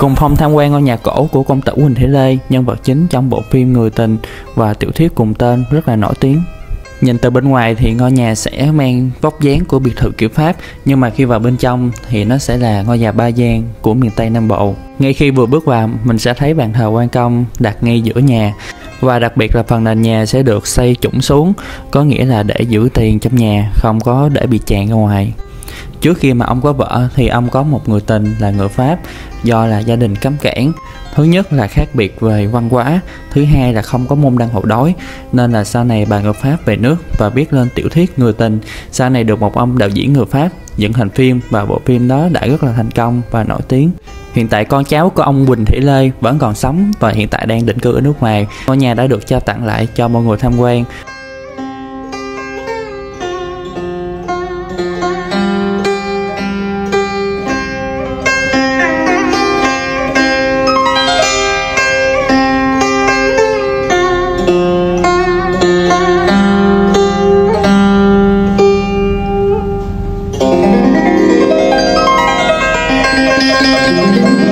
Cùng Phong tham quan ngôi nhà cổ của công tử Huỳnh Thị Lê, nhân vật chính trong bộ phim Người Tình và tiểu thuyết cùng tên rất là nổi tiếng. Nhìn từ bên ngoài thì ngôi nhà sẽ mang vóc dáng của biệt thự kiểu Pháp, nhưng mà khi vào bên trong thì nó sẽ là ngôi nhà ba gian của miền Tây Nam Bộ. Ngay khi vừa bước vào, mình sẽ thấy bàn thờ quan công đặt ngay giữa nhà, và đặc biệt là phần nền nhà sẽ được xây chũng xuống, có nghĩa là để giữ tiền trong nhà, không có để bị tràn ra ngoài. Trước khi mà ông có vợ thì ông có một người tình là người Pháp, do là gia đình cấm cản. Thứ nhất là khác biệt về văn hóa, thứ hai là không có môn đăng hộ đối, nên là sau này bà người Pháp về nước và viết lên tiểu thuyết Người Tình. Sau này được một ông đạo diễn người Pháp dựng thành phim, và bộ phim đó đã rất là thành công và nổi tiếng. Hiện tại con cháu của ông Huỳnh Thị Lê vẫn còn sống và hiện tại đang định cư ở nước ngoài. Ngôi nhà đã được trao tặng lại cho mọi người tham quan. Thank you.